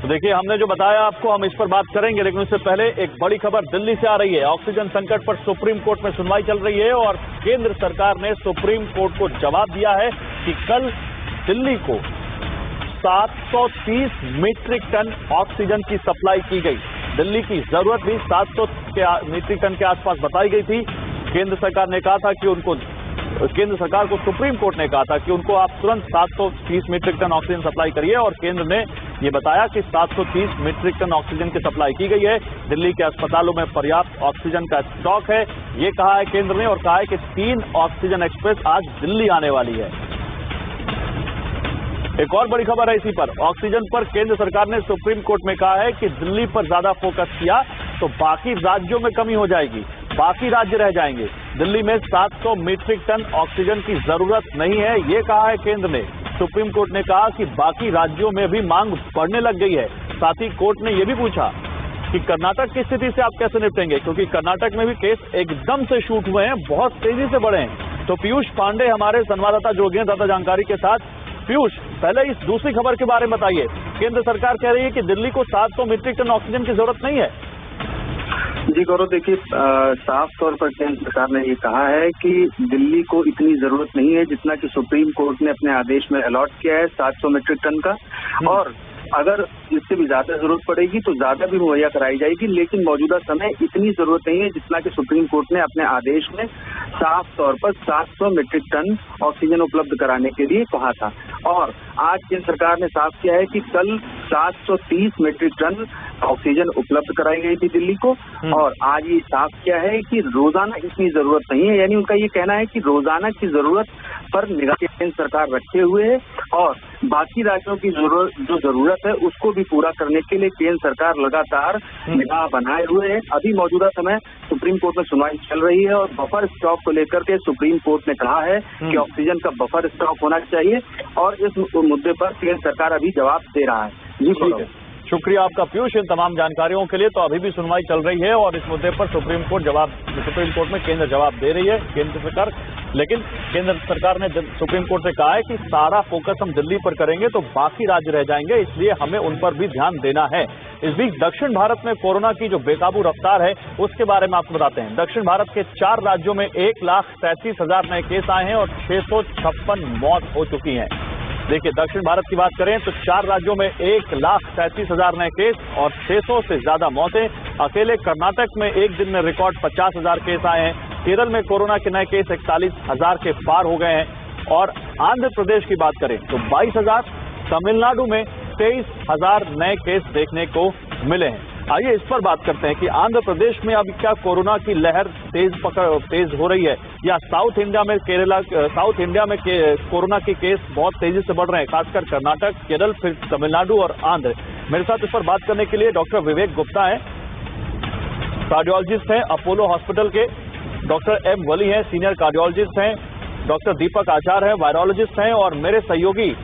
तो देखिए, हमने जो बताया आपको, हम इस पर बात करेंगे, लेकिन उससे पहले एक बड़ी खबर दिल्ली से आ रही है। ऑक्सीजन संकट पर सुप्रीम कोर्ट में सुनवाई चल रही है और केंद्र सरकार ने सुप्रीम कोर्ट को जवाब दिया है कि कल दिल्ली को 730 मीट्रिक टन ऑक्सीजन की सप्लाई की गई। दिल्ली की जरूरत भी 700 मीट्रिक टन के आसपास बताई गई थी। केंद्र सरकार ने कहा था कि केंद्र सरकार को सुप्रीम कोर्ट ने कहा था कि उनको आप तुरंत 730 मीट्रिक टन ऑक्सीजन सप्लाई करिए, और केंद्र ने ये बताया कि 730 मीट्रिक टन ऑक्सीजन की सप्लाई की गई है। दिल्ली के अस्पतालों में पर्याप्त ऑक्सीजन का स्टॉक है, ये कहा है केंद्र ने, और कहा है कि 3 ऑक्सीजन एक्सप्रेस आज दिल्ली आने वाली है। एक और बड़ी खबर है इसी पर। ऑक्सीजन पर केंद्र सरकार ने सुप्रीम कोर्ट में कहा है कि दिल्ली पर ज्यादा फोकस किया तो बाकी राज्यों में कमी हो जाएगी, बाकी राज्य रह जाएंगे। दिल्ली में 700 मीट्रिक टन ऑक्सीजन की जरूरत नहीं है, ये कहा है केंद्र ने। सुप्रीम कोर्ट ने कहा कि बाकी राज्यों में भी मांग बढ़ने लग गई है। साथ ही कोर्ट ने यह भी पूछा कि कर्नाटक की स्थिति से आप कैसे निपटेंगे, क्योंकि कर्नाटक में भी केस एकदम से शूट हुए हैं, बहुत तेजी से बढ़े हैं। तो पीयूष पांडे हमारे संवाददाता जुड़ गए ज्यादा जानकारी के साथ। पीयूष, पहले इस दूसरी खबर के बारे में बताइए। केंद्र सरकार कह रही है कि दिल्ली को 700 मीट्रिक टन ऑक्सीजन की जरूरत नहीं है। जी गौरव, देखिए, साफ तौर पर केंद्र सरकार ने ये कहा है कि दिल्ली को इतनी जरूरत नहीं है जितना कि सुप्रीम कोर्ट ने अपने आदेश में अलॉट किया है 700 मीट्रिक टन का, और अगर इससे भी ज्यादा जरूरत पड़ेगी तो ज्यादा भी मुहैया कराई जाएगी, लेकिन मौजूदा समय इतनी जरूरत नहीं है जितना कि सुप्रीम कोर्ट ने अपने आदेश में साफ तौर पर 700 मीट्रिक टन ऑक्सीजन उपलब्ध कराने के लिए कहा था। और आज केंद्र सरकार ने साफ किया है कि कल 730 मीट्रिक टन ऑक्सीजन उपलब्ध कराई गई थी दिल्ली को, और आज ये साफ किया है कि रोजाना इतनी जरूरत नहीं है। यानी उनका ये कहना है कि रोजाना की जरूरत पर निगाह केंद्र सरकार रखे हुए है, और बाकी राज्यों की जो जरूरत है उसको भी पूरा करने के लिए केंद्र सरकार लगातार निगाह बनाए हुए है। अभी मौजूदा समय सुप्रीम कोर्ट में सुनवाई चल रही है, और बफर स्टॉक को लेकर के सुप्रीम कोर्ट ने कहा है कि ऑक्सीजन का बफर स्टॉक होना चाहिए, और इस मुद्दे पर केंद्र सरकार अभी जवाब दे रहा है। जी ठीक है, शुक्रिया आपका पीयूष इन तमाम जानकारियों के लिए। तो अभी भी सुनवाई चल रही है और इस मुद्दे पर सुप्रीम कोर्ट में केंद्र जवाब दे रही है, केंद्र सरकार। लेकिन केंद्र सरकार ने सुप्रीम कोर्ट से कहा है कि सारा फोकस हम दिल्ली पर करेंगे तो बाकी राज्य रह जाएंगे, इसलिए हमें उन पर भी ध्यान देना है। इस बीच दक्षिण भारत में कोरोना की जो बेकाबू रफ्तार है उसके बारे में आपको बताते हैं। दक्षिण भारत के 4 राज्यों में 1,37,000 नए केस आए हैं और 656 मौत हो चुकी है। देखिए, दक्षिण भारत की बात करें तो 4 राज्यों में 1,37,000 नए केस और 600 से ज्यादा मौतें। अकेले कर्नाटक में एक दिन में रिकॉर्ड 50,000 केस आए हैं। केरल में कोरोना के नए केस 41,000 के पार हो गए हैं, और आंध्र प्रदेश की बात करें तो 22,000, तमिलनाडु में 23,000 नए केस देखने को मिले हैं। आइए इस पर बात करते हैं कि आंध्र प्रदेश में अब क्या कोरोना की लहर तेज हो रही है, या साउथ इंडिया में कोरोना के केस बहुत तेजी से बढ़ रहे हैं, खासकर कर्नाटक, केरल, फिर तमिलनाडु और आंध्र। मेरे साथ इस पर बात करने के लिए डॉक्टर विवेक गुप्ता हैं, कार्डियोलॉजिस्ट हैं अपोलो हॉस्पिटल के, डॉक्टर एम वली हैं, सीनियर कार्डियोलॉजिस्ट हैं, डॉक्टर दीपक आचार्य हैं, वायरोलॉजिस्ट हैं, और मेरे सहयोगी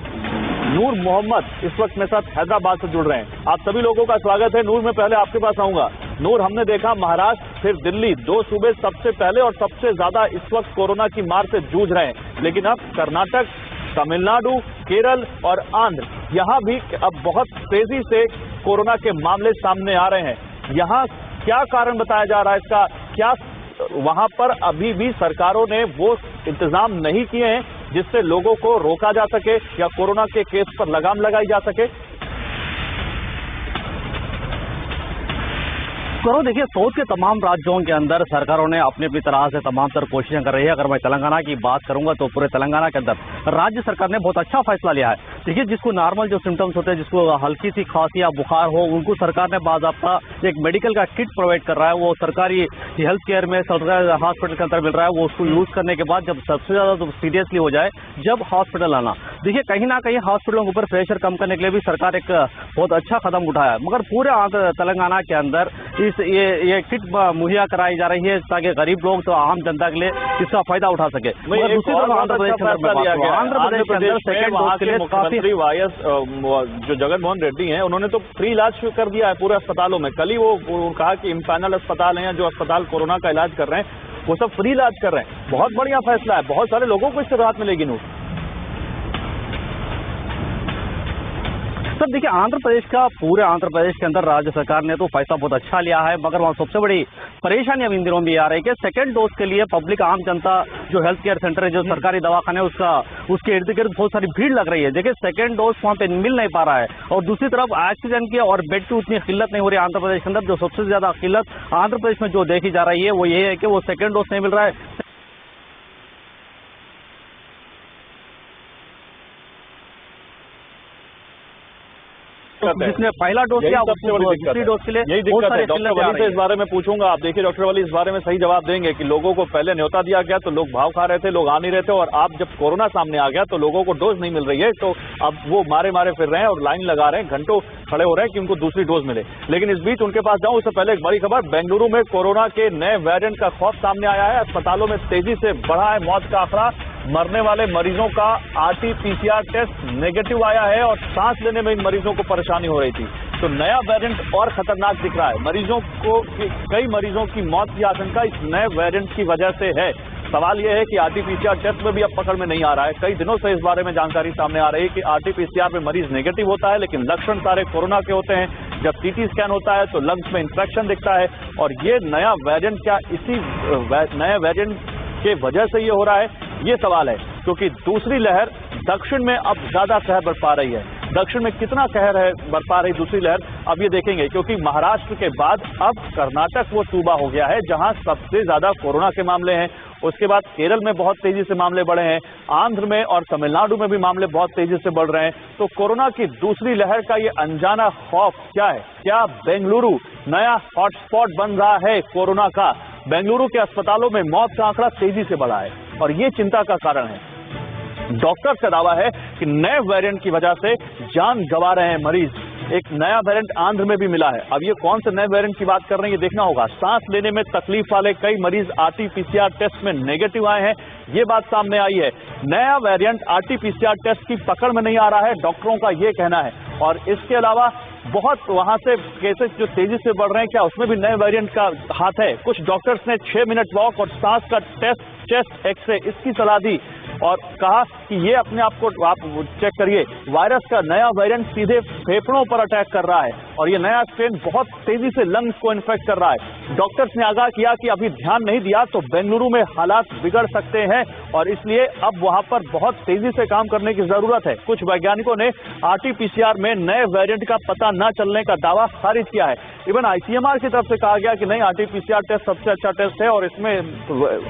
नूर मोहम्मद इस वक्त मेरे साथ हैदराबाद से जुड़ रहे हैं। आप सभी लोगों का स्वागत है। नूर, मैं पहले आपके पास आऊंगा। नूर, हमने देखा महाराष्ट्र फिर दिल्ली, 2 सूबे सबसे पहले और सबसे ज्यादा इस वक्त कोरोना की मार से जूझ रहे हैं, लेकिन अब कर्नाटक, तमिलनाडु, केरल और आंध्र, यहाँ भी अब बहुत तेजी से कोरोना के मामले सामने आ रहे हैं। यहाँ क्या कारण बताया जा रहा है इसका? क्या वहां पर अभी भी सरकारों ने वो इंतजाम नहीं किए हैं जिससे लोगों को रोका जा सके या कोरोना के केस पर लगाम लगाई जा सके? करो, देखिए, साउथ के तमाम राज्यों के अंदर सरकारों ने अपनी अपनी तरह से तमाम तरह कोशिशें कर रही है। अगर मैं तेलंगाना की बात करूंगा तो पूरे तेलंगाना के अंदर राज्य सरकार ने बहुत अच्छा फैसला लिया है। देखिए, जिसको नॉर्मल जो सिम्टम्स होते हैं, जिसको हल्की सी खांसी या बुखार हो, उनको सरकार ने बाज़ाब्ता एक मेडिकल का किट प्रोवाइड कर रहा है। वो सरकारी हेल्थ केयर में, सरकारी हॉस्पिटल के अंदर मिल रहा है। वो उसको यूज करने के बाद जब सबसे ज्यादा तो सीरियसली हो जाए, जब हॉस्पिटल आना। देखिए, कहीं ना कहीं हॉस्पिटलों के ऊपर प्रेशर कम करने के लिए भी सरकार एक बहुत अच्छा कदम उठाया है, मगर पूरे तेलंगाना के अंदर ये किट मुहैया कराई जा रही है ताकि गरीब लोग तो आम जनता के लिए इसका फायदा उठा सके। आंध्र प्रदेश में वहाँ के मुख्यमंत्री वाईएस जो जगनमोहन रेड्डी हैं, उन्होंने तो फ्री इलाज कर दिया है पूरे अस्पतालों में। कल ही वो कहा कि इम्पैनल अस्पताल हैं, जो अस्पताल कोरोना का इलाज कर रहे हैं, वो सब फ्री इलाज कर रहे हैं। बहुत बढ़िया फैसला है, बहुत सारे लोगों को इससे राहत मिलेगी। नूर, सर देखिए, पूरे आंध्र प्रदेश के अंदर राज्य सरकार ने तो फैसला बहुत अच्छा लिया है, मगर वहाँ सबसे बड़ी परेशानी अब इन दिनों में आ रही है कि सेकंड डोज के लिए पब्लिक आम जनता जो हेल्थ केयर सेंटर है, जो सरकारी दवाखाने है, उसके इर्द गिर्द बहुत सारी भीड़ लग रही है। देखिए सेकंड डोज वहाँ पे मिल नहीं पा रहा है, और दूसरी तरफ ऑक्सीजन की और बेड की उतनी किल्लत नहीं हो रही है आंध्र प्रदेश के अंदर। जो सबसे ज्यादा किल्लत आंध्र प्रदेश में जो देखी जा रही है वो ये है कि वो सेकंड डोज नहीं मिल रहा है। जिसने पहला डोज किया दूसरी डोज के लिए यही दिक्कत है। डॉक्टर वली से इस बारे में पूछूंगा। आप देखिए डॉक्टर वली इस बारे में सही जवाब देंगे कि लोगों को पहले न्योता दिया गया तो लोग भाव खा रहे थे, लोग आ नहीं रहे थे, और अब जब कोरोना सामने आ गया तो लोगों को डोज नहीं मिल रही है, तो अब वो मारे फिर रहे हैं और लाइन लगा रहे हैं, घंटों खड़े हो रहे हैं कि उनको दूसरी डोज मिले। लेकिन इस बीच उनके पास जाऊं उससे पहले एक बड़ी खबर, बेंगलुरु में कोरोना के नए वेरिएंट का खौफ सामने आया है। अस्पतालों में तेजी से बढ़ा है मौत का आंकड़ा। मरने वाले मरीजों का RT-PCR टेस्ट नेगेटिव आया है और सांस लेने में इन मरीजों को परेशानी हो रही थी। तो नया वेरिएंट और खतरनाक दिख रहा है। कई मरीजों की मौत की आशंका इस नए वेरिएंट की वजह से है। सवाल यह है कि RT-PCR टेस्ट में भी अब पकड़ में नहीं आ रहा है। कई दिनों से इस बारे में जानकारी सामने आ रही है कि RT-PCR में मरीज नेगेटिव होता है, लेकिन लक्षण सारे कोरोना के होते हैं। जब CT स्कैन होता है तो लंग्स में इंफेक्शन दिखता है, और ये नया वेरिएंट क्या इसी नए वेरिएंट के वजह से ये हो रहा है, ये सवाल है। क्योंकि दूसरी लहर दक्षिण में अब ज्यादा कहर बरपा रही है। दक्षिण में कितना कहर है बरपा रही दूसरी लहर, अब ये देखेंगे। क्योंकि महाराष्ट्र के बाद अब कर्नाटक वो सूबा हो गया है जहां सबसे ज्यादा कोरोना के मामले हैं। उसके बाद केरल में बहुत तेजी से मामले बढ़े हैं, आंध्र में और तमिलनाडु में भी मामले बहुत तेजी से बढ़ रहे हैं। तो कोरोना की दूसरी लहर का ये अनजाना खौफ क्या है? क्या बेंगलुरु नया हॉटस्पॉट बन रहा है कोरोना का? बेंगलुरु के अस्पतालों में मौत का आंकड़ा तेजी से बढ़ा है और ये चिंता का कारण है। डॉक्टर्स का दावा है कि नए वेरिएंट की वजह से जान गंवा रहे हैं मरीज। एक नया वेरिएंट आंध्र में भी मिला है। अब ये कौन से नए वेरिएंट की बात कर रहे हैं ये देखना होगा। सांस लेने में तकलीफ वाले कई मरीज RT-PCR टेस्ट में नेगेटिव आए हैं, ये बात सामने आई है। नया वेरिएंट RT-PCR टेस्ट की पकड़ में नहीं आ रहा है, डॉक्टरों का ये कहना है। और इसके अलावा बहुत वहां से केसेस जो तेजी से बढ़ रहे हैं, क्या उसमें भी नए वेरिएंट का हाथ है? कुछ डॉक्टर्स ने 6 मिनट वॉक और सांस का टेस्ट, चेस्ट एक्सरे इसकी सलाह दी और कहा कि ये अपने आप को आप चेक करिए, वायरस का नया वेरिएंट सीधे फेफड़ों पर अटैक कर रहा है और ये नया स्ट्रेन बहुत तेजी से लंग्स को इन्फेक्ट कर रहा है। डॉक्टर्स ने आगाह किया कि अभी ध्यान नहीं दिया तो बेंगलुरु में हालात बिगड़ सकते हैं और इसलिए अब वहां पर बहुत तेजी से काम करने की जरूरत है। कुछ वैज्ञानिकों ने RT-PCR में नए वेरिएंट का पता न चलने का दावा खारिज किया है। इवन ICMR की तरफ से कहा गया कि नहीं, RT-PCR टेस्ट सबसे अच्छा टेस्ट है और इसमें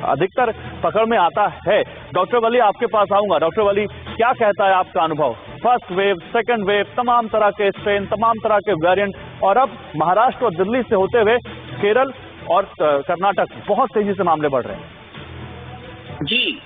अधिकतर पकड़ में आता है। डॉक्टर वली आपके पास आऊंगा। डॉक्टर वली, क्या कहता है आपका अनुभव? फर्स्ट वेव, सेकंड वेव, तमाम तरह के स्ट्रेन, तमाम तरह के वेरिएंट, और अब महाराष्ट्र और दिल्ली से होते हुए केरल और कर्नाटक बहुत तेजी से मामले बढ़ रहे हैं। जी,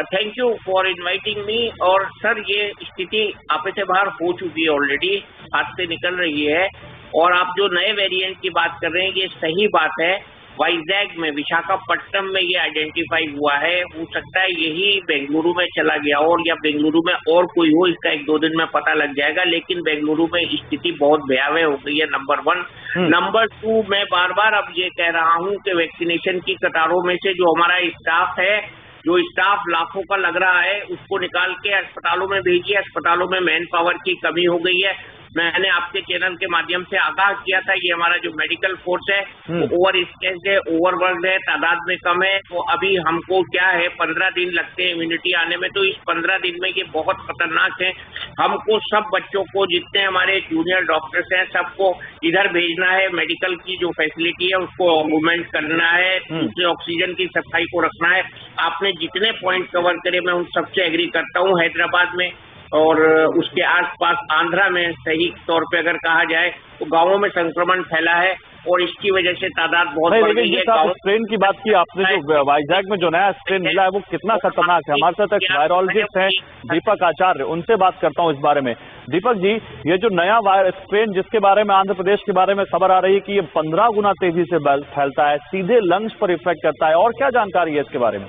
thank you for inviting me. और सर, ये स्थिति आपे से बाहर हो चुकी है, ऑलरेडी हाथ से निकल रही है। और आप जो नए वेरिएंट की बात कर रहे हैं, ये सही बात है। वाइजैग में, विशाखापट्टनम में ये आइडेंटिफाई हुआ है। हो सकता है यही बेंगलुरु में चला गया हो और या बेंगलुरु में और कोई हो, इसका 1-2 दिन में पता लग जाएगा। लेकिन बेंगलुरु में स्थिति बहुत भयावह हो गई है, नंबर 1। नंबर 2, मैं बार बार अब ये कह रहा हूँ कि वैक्सीनेशन की कतारों में से जो हमारा स्टाफ है, जो स्टाफ लाखों का लग रहा है, उसको निकाल के अस्पतालों में भेजिए। अस्पतालों में मैन पावर की कमी हो गई है। मैंने आपके चैनल के माध्यम से आगाह किया था, ये हमारा जो मेडिकल फोर्स है वो ओवर स्ट्रेस्ड है, ओवरवर्क्ड है, तादाद में कम है। तो अभी हमको क्या है, 15 दिन लगते हैं इम्यूनिटी आने में। तो इस 15 दिन में ये बहुत खतरनाक है। हमको सब बच्चों को, जितने हमारे जूनियर डॉक्टर्स हैं, सबको इधर भेजना है। मेडिकल की जो फैसिलिटी है उसको ऑगमेंट करना है, दूसरे ऑक्सीजन की सफाई को रखना है। आपने जितने पॉइंट कवर करे मैं उन सबसे एग्री करता हूँ। हैदराबाद में और उसके आसपास आंध्रा में सही तौर पे अगर कहा जाए तो गांवों में संक्रमण फैला है और इसकी वजह से तादाद बहुत बढ़ गई है। स्ट्रेन की बात की आपने, जो वाइजैग में जो नया स्ट्रेन मिला है वो कितना खतरनाक है? हमारे साथ एक वायरोलॉजिस्ट हैं दीपक आचार्य, उनसे बात करता हूँ इस बारे में। दीपक जी, ये जो नया स्ट्रेन जिसके बारे में आंध्र प्रदेश के बारे में खबर आ रही है कि ये 15 गुना तेजी से फैलता है, सीधे लंग्स पर इफेक्ट करता है, और क्या जानकारी है इसके बारे में?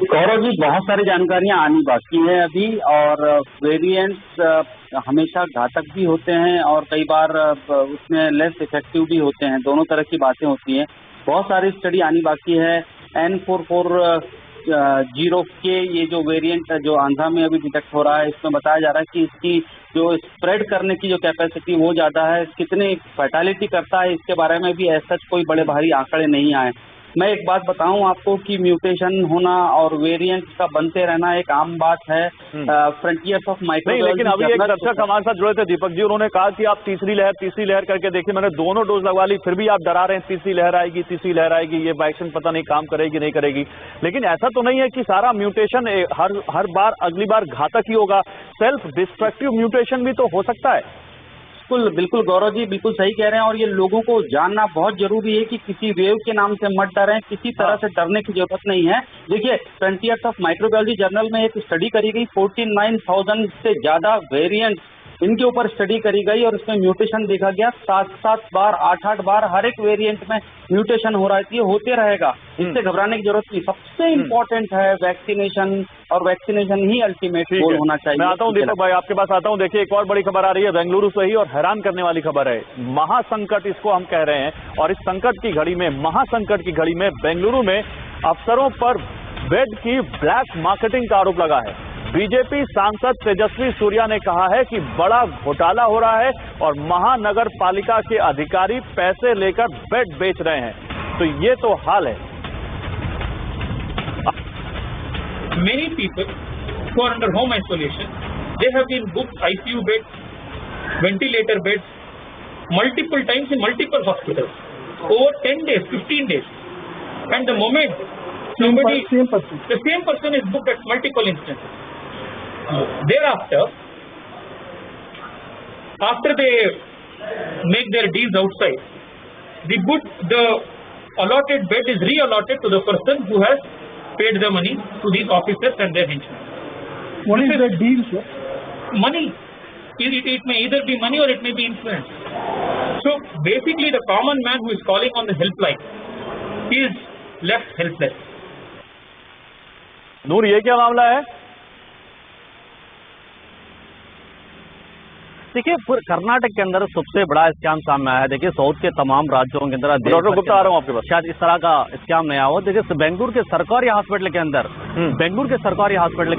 गौरव जी, बहुत सारी जानकारियां आनी बाकी है अभी, और वेरिएंट्स हमेशा घातक भी होते हैं और कई बार उसमें लेस इफेक्टिव भी होते हैं। दोनों तरह की बातें होती हैं। बहुत सारी स्टडी आनी बाकी है। N44 0K ये जो वेरिएंट जो आंध्रा में अभी डिटेक्ट हो रहा है, इसमें बताया जा रहा है कि इसकी जो स्प्रेड करने की जो कैपेसिटी वो ज़्यादा है। कितनी फैटालिटी करता है इसके बारे में भी ऐसा कोई बड़े भारी आंकड़े नहीं आए। मैं एक बात बताऊं आपको कि म्यूटेशन होना और वेरिएंट का बनते रहना एक आम बात है फ्रंटियर्स ऑफ माइक्रो। नहीं, लेकिन अभी एक दर्शक हमारे साथ जुड़े थे, दीपक जी, उन्होंने कहा कि आप तीसरी लहर करके देखिए, मैंने दोनों डोज लगवा ली, फिर भी आप डरा रहे हैं तीसरी लहर आएगी, ये वैक्सीन पता नहीं काम करेगी नहीं करेगी। लेकिन ऐसा तो नहीं है कि सारा म्यूटेशन हर बार अगली बार घातक ही होगा, सेल्फ डिस्ट्रक्टिव म्यूटेशन भी तो हो सकता है। बिल्कुल गौरव जी, बिल्कुल सही कह रहे हैं। और ये लोगों को जानना बहुत जरूरी है कि किसी वेव के नाम से मत डरें, किसी तरह से डरने की जरूरत नहीं है। देखिए, फ्रंटियर्स ऑफ माइक्रोबायोलॉजी जर्नल में एक स्टडी करी गई, 49,000 से ज्यादा वेरिएंट इनके ऊपर स्टडी करी गई और इसमें म्यूटेशन देखा गया। 7-7 बार 8-8 बार हर एक वेरिएंट में म्यूटेशन हो रहा है, ये होते रहेगा, इससे घबराने की जरूरत नहीं। सबसे इम्पोर्टेंट है वैक्सीनेशन, और वैक्सीनेशन ही अल्टीमेट गोल होना चाहिए। मैं आता हूं दीपक भाई, आपके पास आता हूं। देखिए, एक और बड़ी खबर आ रही है बेंगलुरु से ही, और हैरान करने वाली खबर है। महासंकट इसको हम कह रहे हैं, और इस संकट की घड़ी में, महासंकट की घड़ी में बेंगलुरु में अफसरों पर बेड की ब्लैक मार्केटिंग का आरोप लगा है। बीजेपी सांसद तेजस्वी सूर्या ने कहा है कि बड़ा घोटाला हो रहा है और महानगर पालिका के अधिकारी पैसे लेकर बेड बेच रहे हैं। तो ये तो हाल है। Many people who are under home isolation, they have been booked ICU beds, ventilator beds, multiple times in multiple hospitals, over 10 days, 15 days. And the moment somebody, the same person is booked at multiple instances. Thereafter, after they make their deals outside, the allotted bed is re-allotted to the person who has paid the money to these officers and their henchmen. What is the deal, sir? Money. It may either be money or it may be influence. So basically, the common man who is calling on the helpline is left helpless. नूर, ये क्या मामला है? देखिए, कर्नाटक के अंदर सबसे बड़ा scam सामने आया है। देखिए, साउथ के तमाम राज्यों के अंदर डॉक्टर गुप्ता आ रहा हूँ आपके पास, शायद इस तरह का स्कैम नहीं आया हो। देखिए, बेंगलुरु के सरकारी हॉस्पिटल के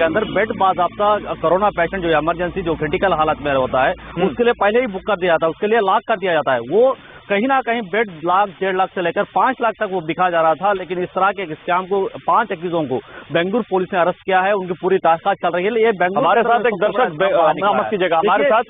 अंदर बेड बाज़ाब्ता कोरोना पेशेंट जो इमरजेंसी जो क्रिटिकल हालत में होता है उसके लिए पहले ही बुक कर दिया जाता है, उसके लिए लॉक कर दिया जाता है। वो कहीं ना कहीं बेड 1 लाख 1.5 लाख से लेकर 5 लाख तक वो बिका जा रहा था। लेकिन इस तरह के स्कैम को 5 एक्यूजों को बेंगलुरु पुलिस ने अरेस्ट किया है, उनकी पूरी तहकीकात चल रही है। ये बेंगलुरु हमारे साथ एक दर्शक नामक कीजिएगा, हमारे साथ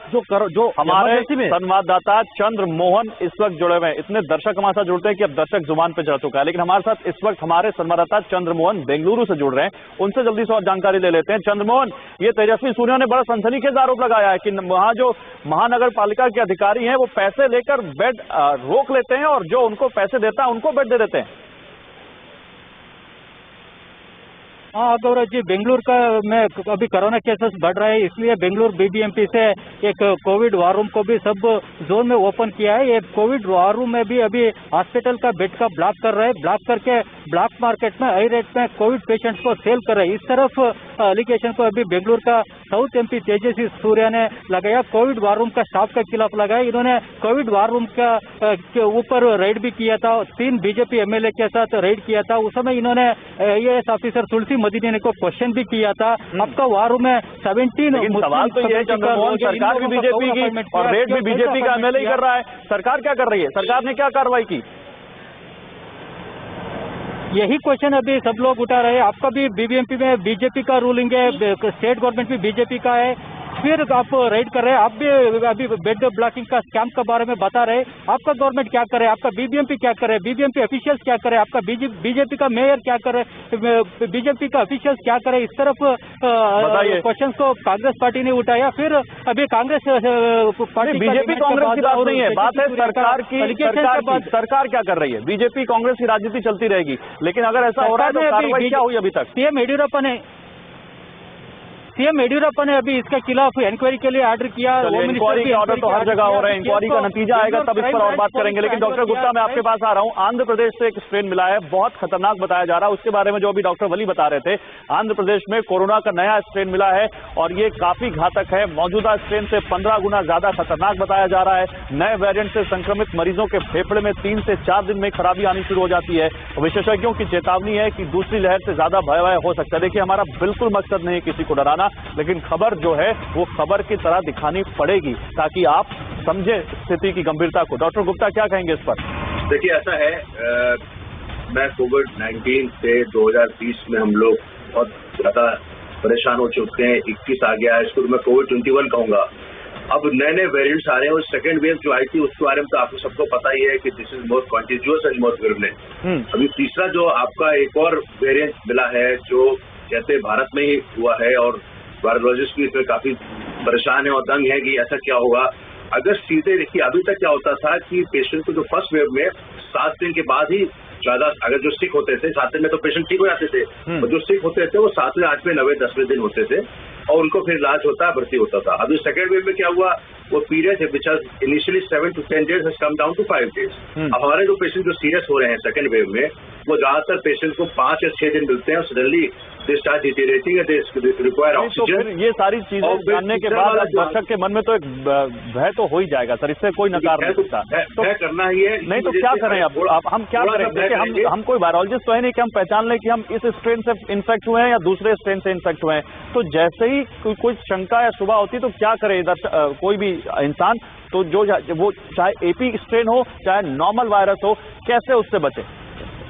जो हमारे संवाददाता चंद्र मोहन इस वक्त जुड़े हुए हैं। इतने दर्शक हमारे साथ जुड़ते हैं कि अब दर्शक जुबान पे चढ़ चुका है, लेकिन हमारे साथ इस वक्त हमारे संवाददाता चंद्र मोहन बेंगलुरु से जुड़ रहे हैं, उनसे जल्दी से और जानकारी ले लेते हैं। चंद्र मोहन, ये तेजस्वी सूर्या ने बड़ा सनसनीखेज आरोप लगाया है कि वहां जो महानगर पालिका के अधिकारी हैं वो पैसे लेकर बेड रोक लेते हैं और जो उनको पैसे देता है उनको बेड दे देते हैं। हाँ गौरव जी, बेंगलुरु का में अभी कोरोना केसेस बढ़ रहे हैं, इसलिए बेंगलुरु बीबीएमपी से एक कोविड वार रूम को भी सब जोन में ओपन किया है। ये कोविड वार रूम में भी अभी हॉस्पिटल का बेड का ब्लॉक कर रहे हैं, ब्लॉक करके ब्लैक मार्केट में हाई रेट में कोविड पेशेंट्स को सेल कर रहे हैं। इस तरफ एलिगेशन को अभी बेंगलुरु का साउथ एमपी तेजस्वी सूर्या ने लगाया, कोविड वार रूम का स्टाफ के खिलाफ लगाया। इन्होंने कोविड वार रूम के ऊपर रेड भी किया था, 3 बीजेपी एमएलए के साथ रेड किया था। उस समय इन्होंने आईएएस ऑफिसर तुलसी मदनी ने को क्वेश्चन भी किया था। आपका वार रूम में 17 सवाल तो ये है चंद्रमोहन, सरकार भी बीजेपी की और रेड भी बीजेपी का एमएलए ही कर रहा है, सरकार क्या कर रही है? सरकार ने क्या कार्रवाई की? यही क्वेश्चन अभी सब लोग उठा रहे हैं। आपका भी बीबीएमपी में बीजेपी का रूलिंग है, स्टेट गवर्नमेंट भी बीजेपी का है, फिर आप रेड कर रहे हैं। आप भी अभी बेड ब्लॉकिंग का स्कैम के बारे में बता रहे हैं। आपका गवर्नमेंट क्या करे, आपका बीबीएमपी क्या करे, बीबीएमपी ऑफिशियल्स क्या करे, आपका बीजेपी का मेयर क्या करे, बीजेपी का ऑफिशियल्स क्या करे? इस तरफ क्वेश्चन को कांग्रेस पार्टी ने उठाया। फिर अभी कांग्रेस पार्टी, बीजेपी कांग्रेस की बात नहीं है, बात है सरकार की। सरकार क्या कर रही है? बीजेपी कांग्रेस की राजनीति चलती रहेगी, लेकिन अगर ऐसा हो रहा है तो कार्रवाई क्या हुई अभी तक? सीएम येडियुरप्पा ने सीएम येडियुरप्पा ने अभी इसके खिलाफ इंक्वायरी के लिए ऑर्डर किया। इंक्वायरी का ऑर्डर तो हर जगह हो रहा है, इंक्वायरी का नतीजा आएगा तब इस पर और बात करेंगे। लेकिन डॉक्टर गुप्ता, मैं आपके पास आ रहा हूं। आंध्र प्रदेश से एक स्ट्रेन मिला है, बहुत खतरनाक बताया जा रहा है, उसके बारे में जो अभी डॉक्टर वली बता रहे थे। आंध्र प्रदेश में कोरोना का नया स्ट्रेन मिला है और ये काफी घातक है, मौजूदा स्ट्रेन से 15 गुना ज्यादा खतरनाक बताया जा रहा है। नए वेरिएंट से संक्रमित मरीजों के फेफड़े में 3 से 4 दिन में खराबी आनी शुरू हो जाती है। विशेषज्ञों की चेतावनी है कि दूसरी लहर से ज्यादा भयावह हो सकता है। देखिए, हमारा बिल्कुल मकसद नहीं है किसी को डराना, लेकिन खबर जो है वो खबर की तरह दिखानी पड़ेगी ताकि आप समझे स्थिति की गंभीरता को। डॉक्टर गुप्ता, क्या कहेंगे इस पर? देखिए, ऐसा है, मैं कोविड-19 से 2020 में हम लोग बहुत ज्यादा परेशान हो चुके हैं। 21 आ गया है, इसको मैं कोविड-21 कहूंगा। अब नए नए वेरिएंट्स आ रहे हैं और सेकेंड वेव जो आई थी उसके बारे में तो आपको सबको पता ही है कि this is more contiguous and more virulent. अभी तीसरा जो आपका एक और वेरिएंट मिला है जो कहते भारत में ही हुआ है और वायरोलॉजिस्ट भी इसमें काफी परेशान है और दंग है कि ऐसा क्या होगा। अगर सीधे देखिए, अभी तक क्या होता था कि पेशेंट को जो फर्स्ट वेव में 7 दिन के बाद ही ज्यादा, अगर जो सिक होते थे 7 दिन में तो पेशेंट ठीक हो जाते थे, और जो सिक होते थे वो 7वें, 8वें, 9वें, 10वें दिन होते थे और उनको फिर इलाज होता, भर्ती होता था। अभी सेकेंड वेव में क्या हुआ, वो पीरियड है विच initially 7 to 10 days has come down to 5 days। अब हमारे जो पेशेंट जो सीरियस हो रहे हैं सेकेंड वेव में, वो ज्यादातर पेशेंट को 5 या 6 दिन मिलते हैं और suddenly they start deteriorating and they require oxygen. ये सारी चीजें जानने के बाद दर्शक के मन में तो एक भय तो हो ही जाएगा सर, इससे कोई नकार नहीं सकता। तो करना ही है, नहीं तो क्या करें अब हम क्या करें? देखिए, हम कोई वायरोलॉजिस्ट तो है नहीं कि हम पहचान लें कि हम इस स्ट्रेन से इन्फेक्ट हुए हैं या दूसरे स्ट्रेन से इन्फेक्ट हुए हैं। तो जैसे ही कोई शंका या शुबा होती तो क्या करे कोई भी इंसान, तो वो चाहे एपी स्ट्रेन हो चाहे नॉर्मल वायरस हो, कैसे उससे बचे?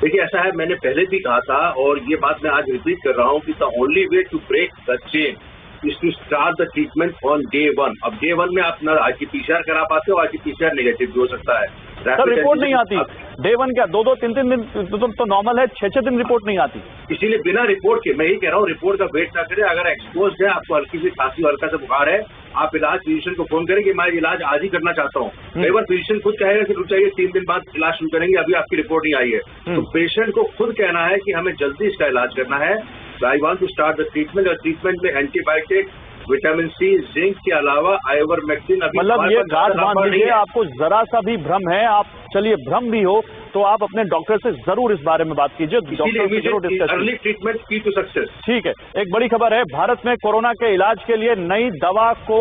देखिए, ऐसा है, मैंने पहले भी कहा था और ये बात मैं आज रिपीट कर रहा हूँ कि the only way to break the chain is to start the treatment on day 1। अब डे 1 में आप ना RT-PCR करा पाते हो, RT-PCR नेगेटिव भी हो सकता है। सर, रिपोर्ट नहीं आती डे 1 क्या 2-2, 3-3 दिन तो नॉर्मल है, 6-6 दिन रिपोर्ट नहीं आती। इसीलिए बिना रिपोर्ट के, मैं ही कह रहा हूँ, रिपोर्ट का वेट ना करें। अगर एक्सपोज है, आपको हल्की सी खांसी, हल्का सा बुखार है, आप इलाज फिजिशियन को फोन करें कि मैं इलाज आज ही करना चाहता हूँ। कई बार फिजिशियन खुद कहेगा कि रुक जाइए, 3 दिन बाद इलाज शुरू करेंगे, अभी आपकी रिपोर्ट नहीं आई है। तो पेशेंट को खुद कहना है कि हमें जल्दी इसका इलाज करना है। I want to start the treatment, और ट्रीटमेंट में एंटीबायोटिक, विटामिन सी, जिंक के अलावा आइवरमेक्टिन। मतलब ये गांठ बांध लीजिए, आपको जरा सा भी भ्रम है, आप चलिए भ्रम भी हो तो आप अपने डॉक्टर से जरूर इस बारे में बात कीजिए, डॉक्टर से जरूर डिस्कस कीजिए। अर्ली ट्रीटमेंट की टू सक्सेस। ठीक है, एक बड़ी खबर है, भारत में कोरोना के इलाज के लिए नई दवा को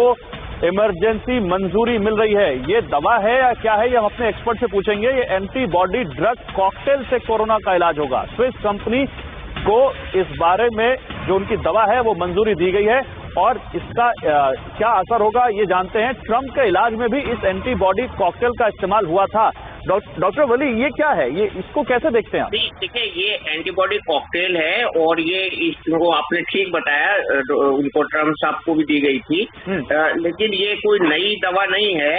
इमरजेंसी मंजूरी मिल रही है। ये दवा है या क्या है, ये हम अपने एक्सपर्ट से पूछेंगे। ये एंटीबॉडी ड्रग कॉकटेल से कोरोना का इलाज होगा। स्विस कंपनी को इस बारे में जो उनकी दवा है वो मंजूरी दी गई है और इसका क्या असर होगा ये जानते हैं। ट्रंप के इलाज में भी इस एंटीबॉडी कॉकटेल का इस्तेमाल हुआ था। डॉक्टर वली, ये क्या है, ये इसको कैसे देखते हैं आप? देखिए, ये एंटीबॉडी कॉकटेल है और ये इसको आपने ठीक बताया, उनको ट्रम्प साहब को भी दी गई थी, लेकिन ये कोई नई दवा नहीं है।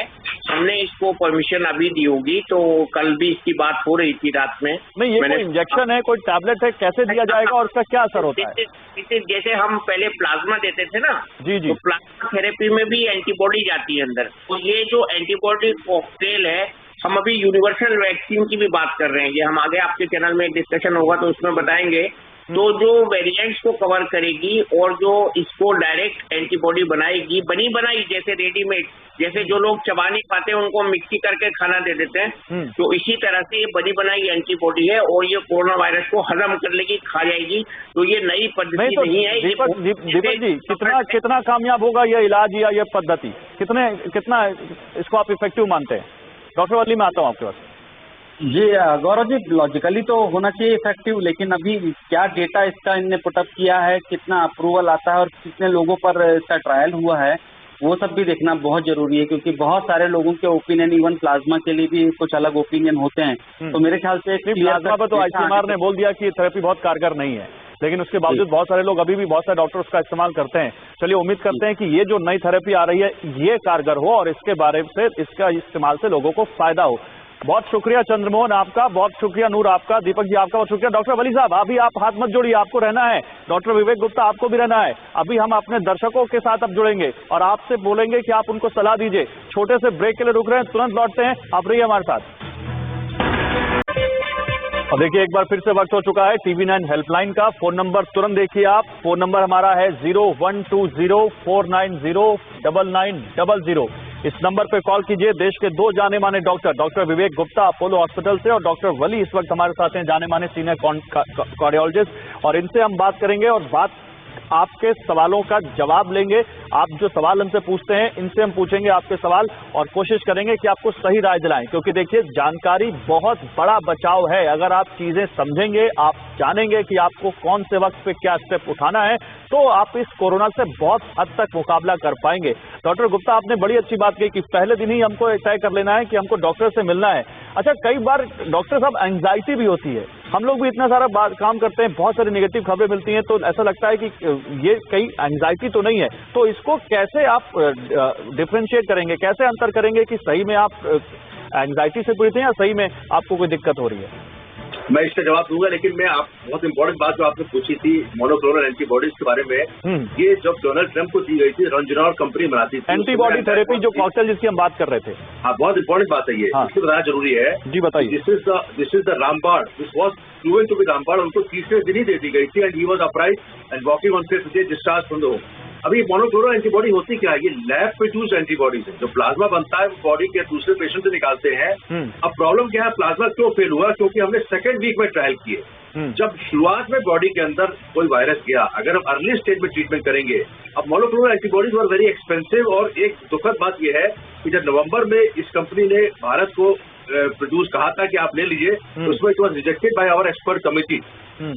हमने इसको परमिशन अभी दी होगी, तो कल भी इसकी बात हो रही थी रात में। नहीं, ये कोई इंजेक्शन है, कोई टैबलेट है, कैसे दिया जाएगा और उसका क्या असर होता है? जैसे हम पहले प्लाज्मा देते थे ना, जी, तो प्लाज्मा थेरेपी में भी एंटीबॉडी जाती है अंदर। तो ये जो एंटीबॉडी कॉकटेल है, हम अभी यूनिवर्सल वैक्सीन की भी बात कर रहे हैं। ये हम आगे आपके चैनल में एक डिस्कशन होगा तो उसमें बताएंगे। तो जो वेरिएंट्स को कवर करेगी और जो इसको डायरेक्ट एंटीबॉडी बनाएगी, बनी बनाई जैसे रेडीमेड, जैसे जो लोग चबा नहीं पाते उनको मिक्सी करके खाना दे देते हैं, तो इसी तरह से ये बनी बनाई एंटीबॉडी है और ये कोरोना वायरस को हजम कर लेगी, खा जाएगी। तो ये नई पद्धति नहीं है। दीपक जी, कितना कामयाब होगा ये इलाज या ये पद्धति, कितना इसको आप इफेक्टिव मानते हैं? डॉक्टर वली, मैं आता हूँ आपके पास। जी गौरव जी, लॉजिकली तो होना चाहिए इफेक्टिव, लेकिन अभी क्या डेटा इसका इनने पुटअप किया है, कितना अप्रूवल आता है और कितने लोगों पर इसका ट्रायल हुआ है, वो सब भी देखना बहुत जरूरी है, क्योंकि बहुत सारे लोगों के ओपिनियन, इवन प्लाज्मा के लिए भी कुछ अलग ओपिनियन होते हैं। तो मेरे ख्याल से प्लाज्मा पर तो आईसीएमआर ने बोल दिया कि थेरेपी बहुत कारगर नहीं है, लेकिन उसके बावजूद बहुत सारे लोग, अभी भी बहुत सारे डॉक्टर उसका इस्तेमाल करते हैं। चलिए, उम्मीद करते हैं कि ये जो नई थेरेपी आ रही है ये कारगर हो और इसके बारे से, इसका इस्तेमाल से लोगों को फायदा हो। बहुत शुक्रिया चंद्रमोहन आपका, बहुत शुक्रिया नूर आपका, दीपक जी आपका बहुत शुक्रिया। डॉक्टर वली साहब, अभी आप हाथ मत जोड़िए, आपको रहना है। डॉक्टर विवेक गुप्ता, आपको भी रहना है। अभी हम अपने दर्शकों के साथ अब जुड़ेंगे और आपसे बोलेंगे कि आप उनको सलाह दीजिए। छोटे से ब्रेक के लिए रुक रहे हैं, तुरंत लौटते हैं, आप रहिए हमारे साथ। अब देखिए एक बार फिर से वक्त हो चुका है TV9 हेल्पलाइन का। फोन नंबर तुरंत देखिए आप। फोन नंबर हमारा है 0120499900। इस नंबर पे कॉल कीजिए। देश के दो जाने माने डॉक्टर विवेक गुप्ता अपोलो हॉस्पिटल से और डॉक्टर वली इस वक्त हमारे साथ हैं, जाने माने सीनियर कार्डियोलॉजिस्ट, और इनसे हम बात करेंगे और आपके सवालों का जवाब लेंगे। आप जो सवाल हमसे पूछते हैं इनसे हम पूछेंगे आपके सवाल और कोशिश करेंगे कि आपको सही राय दिलाएं, क्योंकि देखिए जानकारी बहुत बड़ा बचाव है। अगर आप चीजें समझेंगे, आप जानेंगे कि आपको कौन से वक्त पे क्या स्टेप उठाना है, तो आप इस कोरोना से बहुत हद तक मुकाबला कर पाएंगे। डॉक्टर गुप्ता, आपने बड़ी अच्छी बात कही कि पहले दिन ही हमको तय कर लेना है कि हमको डॉक्टर से मिलना है। अच्छा, कई बार डॉक्टर साहब एंग्जाइटी भी होती है, हम लोग भी इतना सारा काम करते हैं, बहुत सारी नेगेटिव खबरें मिलती हैं, तो ऐसा लगता है कि ये कहीं एंग्जाइटी तो नहीं है। तो इसको कैसे आप डिफरेंशिएट करेंगे, कैसे अंतर करेंगे कि सही में आप एंग्जाइटी से पीड़ित हैं या सही में आपको कोई दिक्कत हो रही है? मैं इसका जवाब दूंगा, लेकिन मैं आप बहुत इंपॉर्टेंट बात जो आपने पूछी थी मोनोक्लोनल एंटीबॉडीज के बारे में, ये जब डोनाल्ड ट्रंप को दी गई थी, रंजनौर कंपनी बनाती थी एंटीबॉडी थेरेपी, जो कॉकटेल जिसकी हम बात कर रहे थे। हाँ, बहुत इंपॉर्टेंट बात है ये, इसको बताना जरूरी है। जी बताइए। This is the ramban, this was proven to be ramban. उनको तीसरे दिन ही दे दी गई थी and he was upright and walking on fifth day discharge from the home. अभी मोनोक्लोनल एंटीबॉडी होती क्या है? ये लैब प्रोड्यूस एंटीबॉडीज है। जो प्लाज्मा बनता है वो बॉडी के दूसरे पेशेंट से निकालते हैं। अब प्रॉब्लम क्या है, प्लाज्मा क्यों फेल हुआ? क्योंकि हमने सेकेंड वीक में ट्रायल किए। जब शुरुआत में बॉडी के अंदर कोई वायरस गया, अगर हम अर्ली स्टेज में ट्रीटमेंट करेंगे, अब monoclonal antibodies were very expensive. और एक दुखद बात यह है कि जब नवंबर में इस कंपनी ने भारत को प्रोड्यूस कहा था कि आप ले लीजिए, उसमें it was rejected by our expert committee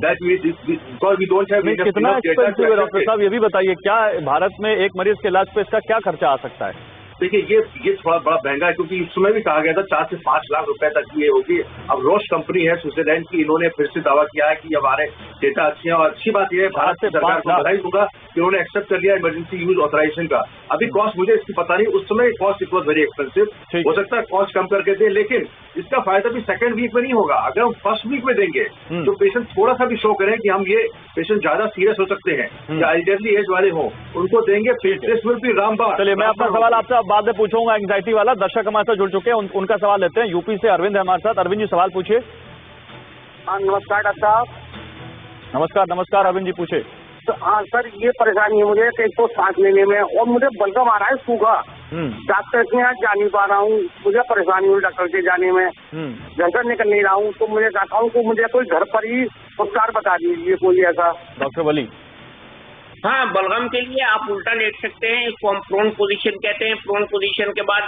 that because we don't have कितना एक्सपेंसिव है डॉक्टर साहब, ये भी बताइए। क्या भारत में एक मरीज के इलाज पे इसका क्या खर्चा आ सकता है? देखिए ये थोड़ा बड़ा महंगा है, क्योंकि इस समय भी कहा गया था 4 से 5 लाख रुपए तक ये होगी। अब रोश कंपनी है स्विट्जरलैंड की, इन्होंने फिर से दावा किया है कि हमारे डेटा अच्छे हैं। और अच्छी बात यह है, भारत से सरकार को बधाई दूंगा कि उन्होंने एक्सेप्ट कर लिया इमरजेंसी यूज ऑथराइजेशन का। अभी कॉस्ट मुझे इसकी पता नहीं, उस समय cost it was very expensive. हो सकता है कॉस्ट कम करके दे, लेकिन इसका फायदा भी सेकंड वीक में नहीं होगा। अगर हम फर्स्ट वीक में देंगे तो पेशेंट थोड़ा सा भी शो करें कि हम ये पेशेंट ज्यादा सीरियस हो सकते हैं या एल्डरली एज वाले हो, उनको देंगे, दिस विल बी रामबाण। चलिए, मैं अपना सवाल आपसे बाद में पूछूंगा। एंग्जाइटी वाला दर्शक हमारे साथ जुड़ चुके हैं, उनका सवाल लेते हैं। यूपी से अरविंद है हमारे साथ। अरविंद जी, सवाल पूछिए। नमस्कार डॉक्टर साहब। नमस्कार अरविंद जी, पूछे। तो हाँ सर, ये परेशानी है मुझे, एक तो सांस लेने में और मुझे बलगम आ रहा है, सूखा। डॉक्टर के यहाँ जा नहीं पा रहा हूँ, मुझे परेशानी हुई डॉक्टर के जाने में। घर से निकल नहीं रहा हूँ, तो मुझे चाहता हूँ कि मुझे कोई घर पर ही उपचार बता दीजिए कोई ऐसा। डॉक्टर वली। हाँ, बलगम के लिए आप उल्टा लेट सकते हैं, इसको हम प्रोन पोजीशन कहते हैं। प्रोन पोजीशन के बाद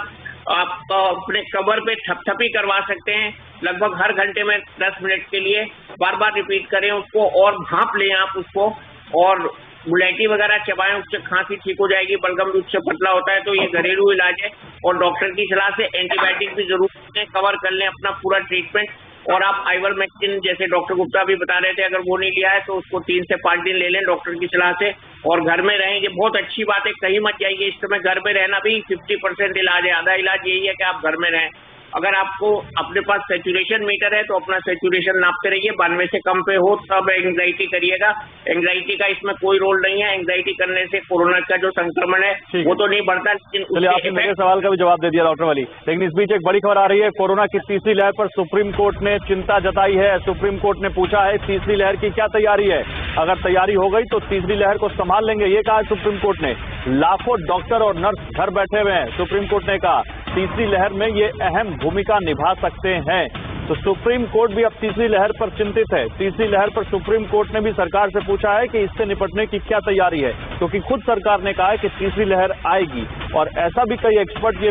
आप अपने कमर पे थपथपी करवा सकते हैं, लगभग हर घंटे में 10 मिनट के लिए बार बार रिपीट करें उसको, और भांप लें आप उसको, और मुलेठी वगैरह चबाएं, उससे खांसी ठीक हो जाएगी। बलगम उससे पतला होता है, तो ये घरेलू इलाज है। और डॉक्टर की सलाह से एंटीबायोटिक भी जरूर लें, कवर कर लें अपना पूरा ट्रीटमेंट। और आप आइवरमेक्टिन, जैसे डॉक्टर गुप्ता भी बता रहे थे, अगर वो नहीं लिया है तो उसको 3 से 5 दिन ले लें डॉक्टर की सलाह से। और घर में रहेंगे, बहुत अच्छी बात है, कहीं मत जाइए इस समय। घर में रहना भी 50% इलाज है, आधा इलाज यही है कि आप घर में रहें। अगर आपको अपने पास सैचुरेशन मीटर है तो अपना सैचुरेशन नापते रहिए, 92 से कम पे हो तब एंग्जाइटी करिएगा। एंग्जाइटी का इसमें कोई रोल नहीं है, एंग्जाइटी करने से कोरोना का जो संक्रमण है वो तो नहीं बढ़ता, लेकिन चलिए आपने मेरे सवाल का भी जवाब दे दिया डॉक्टर वली। लेकिन इस बीच एक बड़ी खबर आ रही है, कोरोना की तीसरी लहर पर सुप्रीम कोर्ट ने चिंता जताई है। सुप्रीम कोर्ट ने पूछा है तीसरी लहर की क्या तैयारी है, अगर तैयारी हो गई तो तीसरी लहर को संभाल लेंगे, ये कहा सुप्रीम कोर्ट ने। लाखों डॉक्टर और नर्स घर बैठे हुए हैं, सुप्रीम कोर्ट ने कहा तीसरी लहर में ये अहम भूमिका निभा सकते हैं। तो सुप्रीम कोर्ट भी अब तीसरी लहर पर चिंतित है। तीसरी लहर पर सुप्रीम कोर्ट ने भी सरकार से पूछा है कि इससे निपटने की क्या तैयारी है, क्योंकि खुद सरकार ने कहा है कि तीसरी लहर आएगी। और ऐसा भी कई एक्सपर्ट ये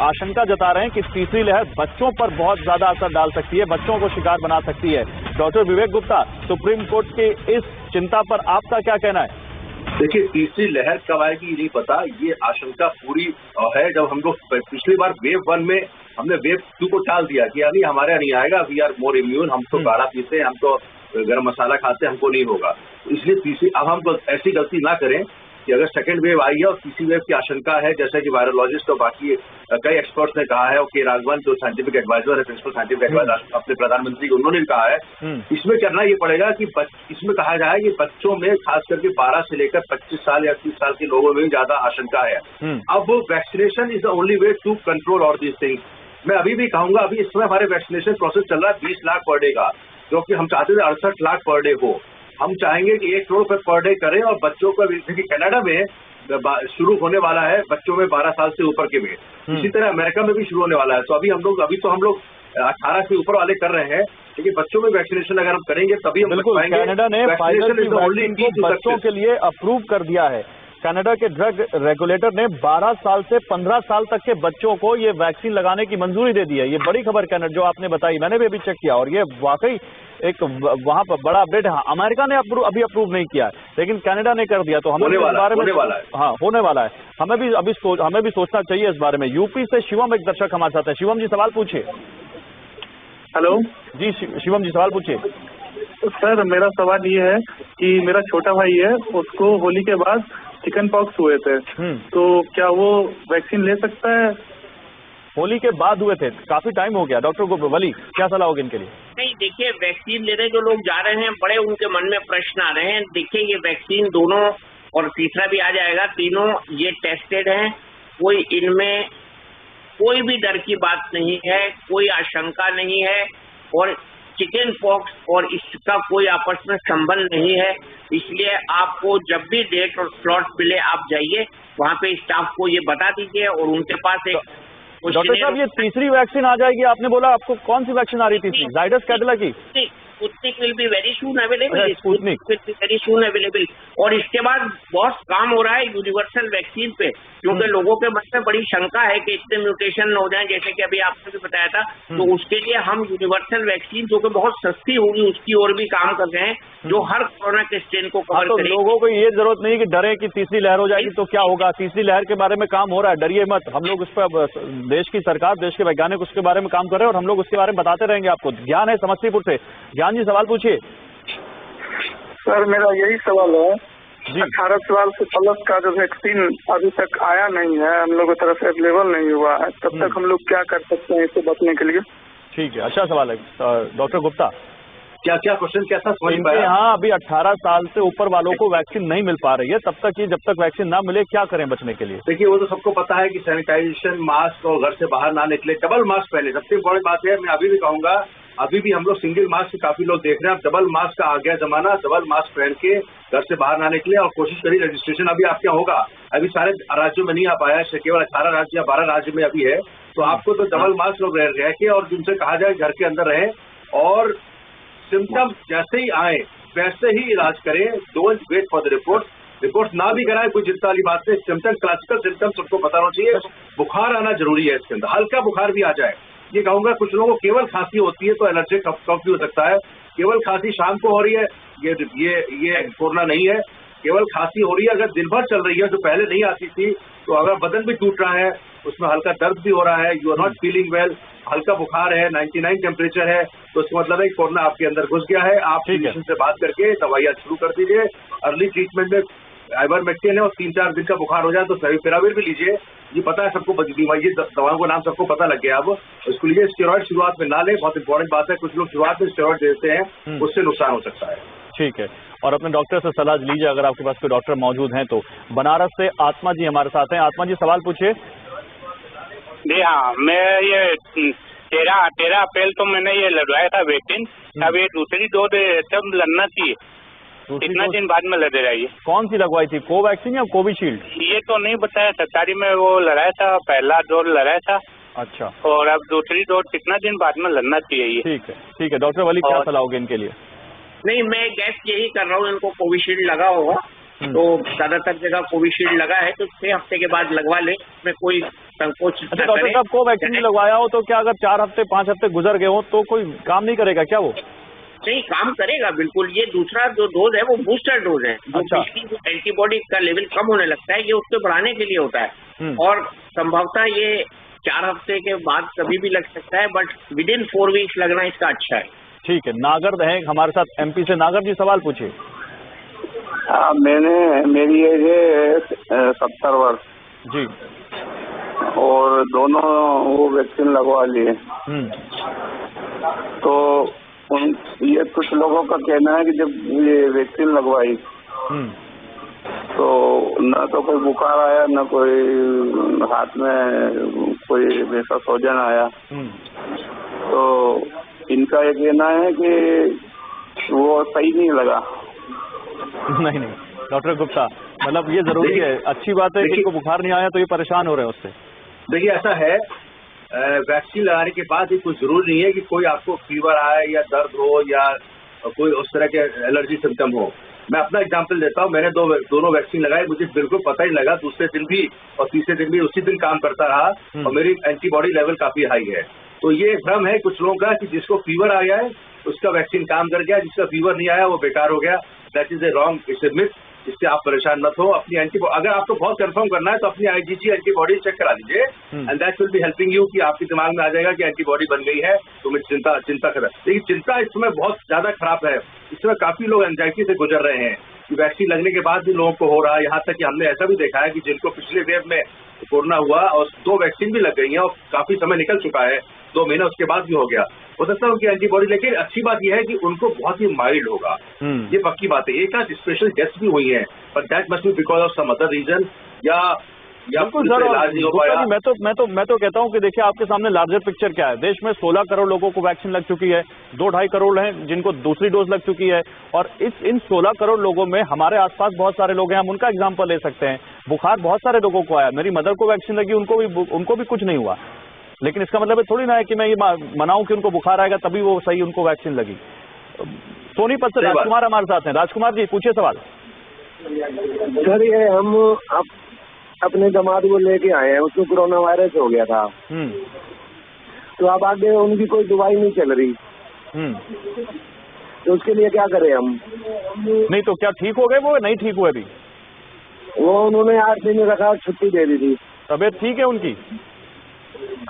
आशंका जता रहे हैं कि तीसरी लहर बच्चों पर बहुत ज्यादा असर डाल सकती है, बच्चों को शिकार बना सकती है। डॉक्टर विवेक गुप्ता, सुप्रीम कोर्ट की इस चिंता पर आपका क्या कहना है? देखिए, तीसरी लहर कब आएगी ये नहीं पता, ये आशंका पूरी है। जब हम लोग पिछली बार वेव 1 में हमने वेव 2 को टाल दिया कि अभी हमारे यहाँ नहीं आएगा, वी आर मोर इम्यून, हम तो काढ़ा पीते हैं, हम तो गर्म मसाला खाते हैं, हमको नहीं होगा। इसलिए तीसरी, अब हम तो ऐसी गलती ना करें कि अगर सेकंड वेव आई है और तीसरी वेव की आशंका है, जैसा कि वायरोलॉजिस्ट और बाकी कई एक्सपर्ट्स ने कहा है, और के राघवन जो साइंटिफिक एडवाइजर है, प्रिंसिपल साइंटिफिक एडवाइजर अपने प्रधानमंत्री को, उन्होंने भी कहा है, इसमें करना ये पड़ेगा कि इसमें कहा जाए कि बच्चों में खास करके 12 से लेकर 25 साल या 30 साल के लोगों में ज्यादा आशंका है। अब vaccination is the only way to control all these things. मैं अभी भी कहूंगा, अभी इस समय हमारे वैक्सीनेशन प्रोसेस चल रहा है 20 लाख पर डे का। जो कि हम चाहते थे 68 लाख पर डे हो, हम चाहेंगे कि 1 करोड़ रुपए पर डे करें। और बच्चों का देखिए कनाडा में शुरू होने वाला है बच्चों में 12 साल से ऊपर के में, इसी तरह अमेरिका में भी शुरू होने वाला है। तो अभी तो हम लोग 18 से ऊपर वाले कर रहे हैं, लेकिन बच्चों में वैक्सीनेशन अगर हम करेंगे तभी हम बिल्कुल। कनाडा ने फाइजर की वैक्सीन को बच्चों के लिए अप्रूव कर दिया है। कनाडा के ड्रग रेगुलेटर ने 12 साल से 15 साल तक के बच्चों को ये वैक्सीन लगाने की मंजूरी दे दी है। ये बड़ी खबर कनाडा जो आपने बताई, मैंने भी अभी चेक किया और ये वाकई एक वहां पर बड़ा अपडेट है। अमेरिका ने अभी अप्रूव नहीं किया है, लेकिन कनाडा ने कर दिया। तो हमें इस बारे में होने वाला है। हमें भी सोचना चाहिए इस बारे में। यूपी से शिवम एक दर्शक हमारे साथ है। शिवम जी सवाल पूछिए। हेलो जी शिवम जी सवाल पूछिए। सर मेरा सवाल ये है कि मेरा छोटा भाई है, उसको होली के बाद चिकन पॉक्स हुए थे, तो क्या वो वैक्सीन ले सकता है? होली के बाद हुए थे, काफी टाइम हो गया। डॉक्टर वली क्या सलाह होगी इनके लिए? नहीं, देखिए वैक्सीन लेने जो लोग जा रहे हैं बड़े उनके मन में प्रश्न आ रहे हैं। देखिए ये वैक्सीन दोनों और तीसरा भी आ जाएगा, तीनों ये टेस्टेड हैं, कोई इनमें कोई भी डर की बात नहीं है, कोई आशंका नहीं है और चिकन पॉक्स और इसका कोई आपस में संबंध नहीं है। इसलिए आपको जब भी डेट और स्लॉट मिले आप जाइए, वहाँ पे स्टाफ को ये बता दीजिए और उनके पास एक डॉक्टर साहब ये तीसरी वैक्सीन आ जाएगी, आपने बोला आपको कौन सी वैक्सीन आ रही थी? जाइडस कैडिला की Sputnik will be very soon available, Sputnik will be very soon available. और इसके बाद बहुत काम हो रहा है यूनिवर्सल वैक्सीन पे, क्योंकि लोगों के मन में बड़ी शंका है कि इतने म्यूटेशन हो जाए, जैसे कि अभी आपने भी बताया था। तो उसके लिए हम यूनिवर्सल वैक्सीन जो कि बहुत सस्ती होगी उसकी ओर भी काम कर रहे हैं, जो हर कोरोना के स्ट्रेन को कवर तो करेगी। लोगों को ये जरूरत नहीं कि डरे कि तीसरी लहर हो जाएगी तो क्या होगा। तीसरी लहर के बारे में काम हो रहा है, डरिए मत। हम लोग उस पर, देश की सरकार, देश के वैज्ञानिक उसके बारे में काम कर रहे हैं और हम लोग उसके बारे में बताते रहेंगे आपको। ज्ञान है समस्तीपुर से। ज्ञान जी सवाल पूछिए। सर मेरा यही सवाल है, 18 साल से प्लस का जो वैक्सीन अभी तक आया नहीं है, हम लोगों की तरफ से अवेलेबल नहीं हुआ है, तब तक हम लोग क्या कर सकते हैं इससे बचने के लिए? ठीक है, अच्छा सवाल है। डॉक्टर गुप्ता क्या क्वेश्चन कैसा समझ पाया? यहाँ अभी 18 साल से ऊपर वालों को वैक्सीन नहीं मिल पा रही है, तब तक जब तक वैक्सीन ना मिले क्या करें बचने के लिए? देखिए वो तो सबको पता है कि सैनिटाइजेशन, मास्क और घर से बाहर ना निकले, डबल मास्क पहले। सबसे बड़ी बात है, मैं अभी भी कहूंगा, अभी भी हम लोग सिंगल मास्क से काफी लोग देख रहे हैं, डबल मास्क का आ गया जमाना। डबल मास्क पहन के घर से बाहर ना निकले और कोशिश करिए रजिस्ट्रेशन अभी आपका होगा। अभी सारे राज्यों में नहीं आ पाया है, केवल 18 राज्य या 12 राज्य में अभी है। तो आपको तो डबल मास्क लोग रह के और जिनसे कहा जाए घर के अंदर रहें और सिम्टम जैसे ही आए वैसे ही इलाज करें। Don't wait for the report ना भी कराएं, कोई चिंता वाली बात नहीं। सिम्टम, क्लासिकल सिम्टम सबको पता होना चाहिए। बुखार आना जरूरी है, इसके अंदर हल्का बुखार भी आ जाए। ये कहूंगा कुछ लोगों को केवल खांसी होती है तो एलर्जी कफ भी हो सकता है। केवल खांसी शाम को हो रही है, ये कोरोना नहीं है। केवल खांसी हो रही है, अगर दिन भर चल रही है जो पहले नहीं आती थी, तो अगर बदन भी टूट रहा है, उसमें हल्का दर्द भी हो रहा है, you are not feeling well, हल्का बुखार है, 99 टेम्परेचर है, तो इसका मतलब है कि कोरोना आपके अंदर घुस गया है। आप फिजिशियन से बात करके दवाइयाँ शुरू कर दीजिए। अर्ली ट्रीटमेंट में आइवरमेक्टिन है और 3-4 दिन का बुखार हो जाए तो फेविपिराविर भी लीजिए। ये पता है सबको, ये दवाओं का नाम सबको पता लग गया। अब इसको लीजिए। स्टेरॉइड शुरुआत में ना लें, बहुत इंपॉर्टेंट बात है। कुछ लोग शुरुआत में स्टेरॉइड देते हैं, उससे नुकसान हो सकता है। ठीक है, और अपने डॉक्टर से सलाह लीजिए अगर आपके पास कोई डॉक्टर मौजूद हैं तो। बनारस से आत्मा जी हमारे साथ हैं। आत्मा जी सवाल पूछिए। जी हाँ, मैं ये 13 अप्रैल को मैंने ये लगवाया था वैक्सीन। अब ये दूसरी डोज तब लगना चाहिए, कितना दिन बाद में लग रही है? कौन सी लगवाई थी, कोवैक्सीन या कोविशील्ड? ये तो नहीं बताया। सरकारी में वो लगाया था, पहला डोज लगाया था। अच्छा, और अब दूसरी डोज कितना दिन बाद में लगना चाहिए? ठीक है। डॉक्टर वली क्या सलाह होगी इनके लिए? नहीं, मैं गैस यही कर रहा हूँ, इनको कोविशील्ड लगा होगा तो ज्यादातर जगह कोविशील्ड लगा है तो 6 हफ्ते के बाद लगवा ले, इसमें कोई संकोच न करें। डॉक्टर साहब कोवैक्सीन भी लगवाया हो तो क्या अगर 4 हफ्ते 5 हफ्ते गुजर गए हो तो कोई काम नहीं करेगा क्या? वो नहीं, काम करेगा बिल्कुल। ये दूसरा जो डोज है वो बूस्टर डोज है। अच्छा। जो एंटीबॉडी का लेवल कम होने लगता है, ये उसको बढ़ाने के लिए होता है और संभवतः ये 4 हफ्ते के बाद कभी भी लग सकता है, बट विद इन 4 वीक्स लगना इसका अच्छा है। ठीक है, नागर है हमारे साथ एमपी से। नागर जी सवाल पूछिए। मेरी एज है 70 वर्ष जी, और दोनों वो वैक्सीन लगवा लिए। तो ये कुछ लोगों का कहना है कि जब ये वैक्सीन लगवाई तो न तो कोई बुखार आया, न कोई हाथ में कोई वैसा सूजन आया। तो इनका ये कहना है कि वो सही नहीं लगा। नहीं डॉक्टर गुप्ता, मतलब ये जरूरी है, अच्छी बात है कि इनको बुखार नहीं आया तो ये परेशान हो रहे हैं उससे। देखिए ऐसा है, वैक्सीन लगाने के बाद ये कोई जरूरी नहीं है कि कोई आपको फीवर आए या दर्द हो या कोई उस तरह के एलर्जी सिम्टम हो। मैं अपना एग्जांपल देता हूँ, मैंने दोनों वैक्सीन लगाए, मुझे बिल्कुल पता ही लगा, दूसरे दिन भी और तीसरे दिन भी उसी दिन काम करता रहा और मेरी एंटीबॉडी लेवल काफी हाई है। तो ये भ्रम है कुछ लोगों का कि जिसको फीवर आ गया है उसका वैक्सीन काम कर गया, जिसका फीवर नहीं आया वो बेकार हो गया। That is a wrong, it's a myth. इससे आप परेशान मत हो। अपनी एंटीबॉडी, अगर आपको बहुत कंफर्म करना है तो अपनी IgG एंटीबॉडी चेक करा लीजिए and that will be helping you, कि आपके दिमाग में आ जाएगा कि एंटीबॉडी बन गई है, तो मैं चिंता कर। लेकिन चिंता इस समय बहुत ज्यादा खराब है। इस समय काफी लोग एंजाइटी से गुजर रहे हैं कि वैक्सीन लगने के बाद भी लोगों को हो रहा है। यहाँ तक कि हमने ऐसा भी देखा है कि जिनको पिछले वेव में कोरोना हुआ और 2 वैक्सीन भी लग गई हैं और काफी समय निकल चुका है, 2 महीना उसके बाद भी हो गया, हो सकता है उनकी एंटीबॉडी। लेकिन अच्छी बात यह है कि उनको बहुत ही माइल्ड होगा, ये पक्की बात है। एक आध स्पेशल डेथ्स भी हुई है, but that must be because of some other reason या बिल्कुल सर। मैं तो कहता हूं कि देखिए आपके सामने लार्जर पिक्चर क्या है। देश में 16 करोड़ लोगों को वैक्सीन लग चुकी है, 2-2.5 करोड़ हैं जिनको दूसरी डोज लग चुकी है, और इन 16 करोड़ लोगों में हमारे आसपास बहुत सारे लोग हैं, हम उनका एग्जाम्पल ले सकते हैं। बुखार बहुत सारे लोगों को आया, मेरी मदर को वैक्सीन लगी, उनको भी कुछ नहीं हुआ। लेकिन इसका मतलब थोड़ी ना है कि मैं ये मनाऊं कि उनको बुखार आएगा तभी वो सही उनको वैक्सीन लगी। सोनीपत से राजकुमार हमारे साथ हैं। राजकुमार जी पूछिए सवाल। सर ये हम अपने दामाद को लेके आए हैं, उसको कोरोना वायरस हो गया था, तो अब आगे उनकी कोई दवाई नहीं चल रही, तो उसके लिए क्या करें हम? नहीं तो क्या ठीक हो गए वो, नहीं ठीक हुए अभी? वो उन्होंने 8 दिन रखा, छुट्टी दे दी थी। तबीयत ठीक है उनकी?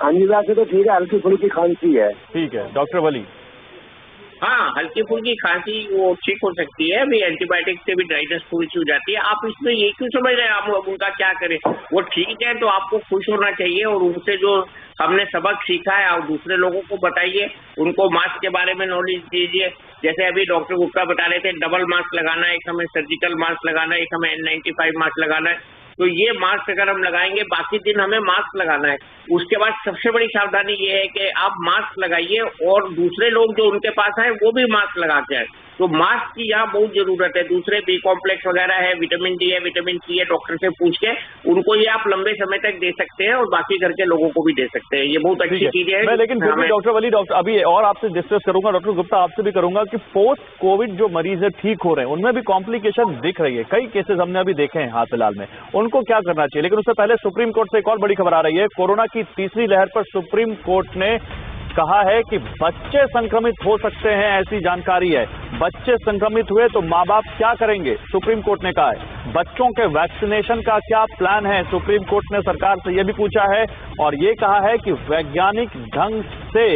हाँ जी वैसे तो ठीक है, हल्की फुल्की खांसी है। ठीक है डॉक्टर वली। हाँ, हल्की फुल्की खांसी वो ठीक हो सकती है, अभी एंटीबायोटिक से भी ड्राइनेस थोड़ी सी हो जाती है। आप इसमें ये क्यों समझ रहे हैं आप उनका क्या करें? वो ठीक है तो आपको खुश होना चाहिए और उनसे जो हमने सबक सीखा है आप दूसरे लोगों को बताइए, उनको मास्क के बारे में नॉलेज दीजिए। जैसे अभी डॉक्टर गुप्ता बता रहे थे डबल मास्क लगाना है, एक हमें सर्जिकल मास्क लगाना है, एक हमें N95 मास्क लगाना है। तो ये मास्क अगर हम लगाएंगे, बाकी दिन हमें मास्क लगाना है। उसके बाद सबसे बड़ी सावधानी ये है कि आप मास्क लगाइए और दूसरे लोग जो उनके पास आए वो भी मास्क लगा के आए। तो मास्क की यहाँ बहुत जरूरत है। दूसरे B कॉम्प्लेक्स वगैरह है, विटामिन D है, विटामिन C है, डॉक्टर से पूछ के उनको ये आप लंबे समय तक दे सकते हैं और बाकी घर के लोगों को भी दे सकते हैं। ये बहुत अच्छी चीज है। मैं लेकिन फिर भी डॉक्टर वली, अभी और आपसे डिस्कस करूंगा, डॉक्टर गुप्ता आपसे भी करूंगा कि पोस्ट कोविड जो मरीज है ठीक हो रहे हैं, उनमें भी कॉम्प्लिकेशन दिख रही है, कई केसेस हमने अभी देखे हैं हाल फिलहाल में, उनको क्या करना चाहिए? लेकिन उससे पहले सुप्रीम कोर्ट से एक और बड़ी खबर आ रही है। कोरोना की तीसरी लहर पर सुप्रीम कोर्ट ने कहा है कि बच्चे संक्रमित हो सकते हैं, ऐसी जानकारी है। बच्चे संक्रमित हुए तो माँ बाप क्या करेंगे? सुप्रीम कोर्ट ने कहा है। बच्चों के वैक्सीनेशन का क्या प्लान है? सुप्रीम कोर्ट ने सरकार से यह भी पूछा है और ये कहा है कि वैज्ञानिक ढंग से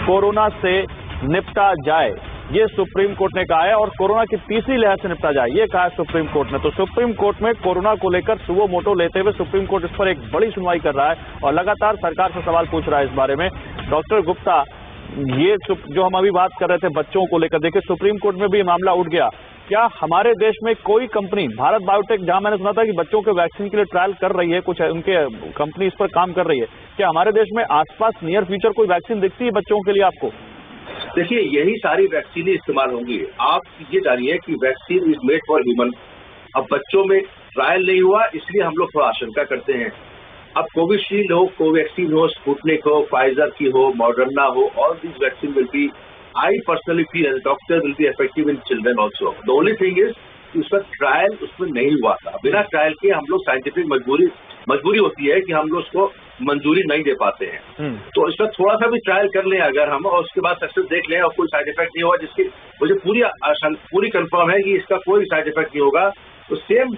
कोरोना से निपटा जाए, ये सुप्रीम कोर्ट ने कहा है, और कोरोना की तीसरी लहर से निपटा जाए, ये कहा है सुप्रीम कोर्ट ने। तो सुप्रीम कोर्ट में कोरोना को लेकर सुओ मोटो लेते हुए सुप्रीम कोर्ट इस पर एक बड़ी सुनवाई कर रहा है और लगातार सरकार से सवाल पूछ रहा है इस बारे में। डॉक्टर गुप्ता, ये जो हम अभी बात कर रहे थे बच्चों को लेकर, देखिए सुप्रीम कोर्ट में भी ये मामला उठ गया। क्या हमारे देश में कोई कंपनी, भारत बायोटेक, जहां मैंने सुना था कि बच्चों के वैक्सीन के लिए ट्रायल कर रही है, कुछ उनके कंपनी इस पर काम कर रही है, क्या हमारे देश में आसपास नियर फ्यूचर कोई वैक्सीन दिखती है बच्चों के लिए आपको? देखिए यही सारी वैक्सीन इस्तेमाल होंगी। आप ये जानिए कि vaccine is made for human. अब बच्चों में ट्रायल नहीं हुआ इसलिए हम लोग थोड़ा आशंका करते हैं। अब कोविशील्ड हो, कोवैक्सीन हो, स्पुतनिक हो, फाइजर की हो, मॉडर्ना हो, all this vaccine will be, I personally feel as doctor, will be effective in children also. The only thing is उसका ट्रायल उसमें नहीं हुआ था। बिना ट्रायल के हम लोग साइंटिफिक मजबूरी होती है कि हम लोग उसको मंजूरी नहीं दे पाते हैं। तो इसका थोड़ा सा भी ट्रायल कर लें अगर हम, और उसके बाद सक्सेस देख लें और कोई साइड इफेक्ट नहीं हुआ, जिसकी मुझे पूरी कंफर्म है कि इसका कोई साइड इफेक्ट नहीं होगा, तो सेम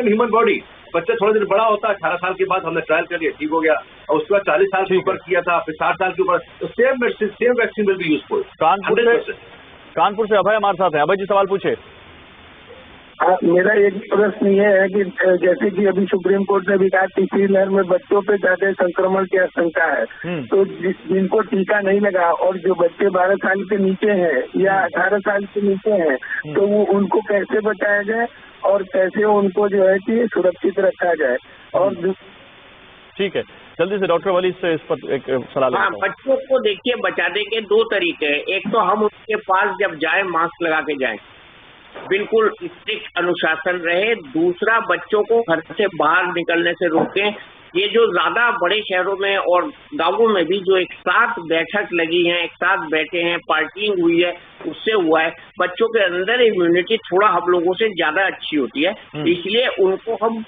ह्यूमन बॉडी, बच्चा थोड़ा दिन बड़ा होता है, 18 साल के बाद हमने ट्रायल कर लिया, ठीक हो गया, और उसके बाद 40 साल के ऊपर किया था, फिर 60 साल के ऊपर, तो same vaccine will be useful. Kanpur से अभय हमारे साथ है। अभय जी सवाल पूछे। मेरा एक प्रश्न ये है कि जैसे कि अभी सुप्रीम कोर्ट ने भी कहा तीसरी लहर में बच्चों पे ज्यादा संक्रमण की आशंका है, तो जिनको टीका नहीं लगा और जो बच्चे 12 साल के नीचे हैं या 18 साल के नीचे हैं, तो वो उनको कैसे बचाया जाए और कैसे उनको जो है कि सुरक्षित रखा जाए? और ठीक है, जल्दी से डॉक्टर वली से इस पर एक सलाह लेता हूं। बच्चों को देखिए बचाने के दो तरीके हैं। एक तो हम उनके पास जब जाए मास्क लगा के जाएं, बिल्कुल स्ट्रिक्ट अनुशासन रहे। दूसरा, बच्चों को घर से बाहर निकलने से रोकें। ये जो ज्यादा बड़े शहरों में और गांवों में भी जो एक साथ बैठक लगी है, एक साथ बैठे हैं, पार्टिंग हुई है, उससे हुआ है बच्चों के अंदर इम्यूनिटी थोड़ा हम लोगों से ज्यादा अच्छी होती है। इसलिए उनको हम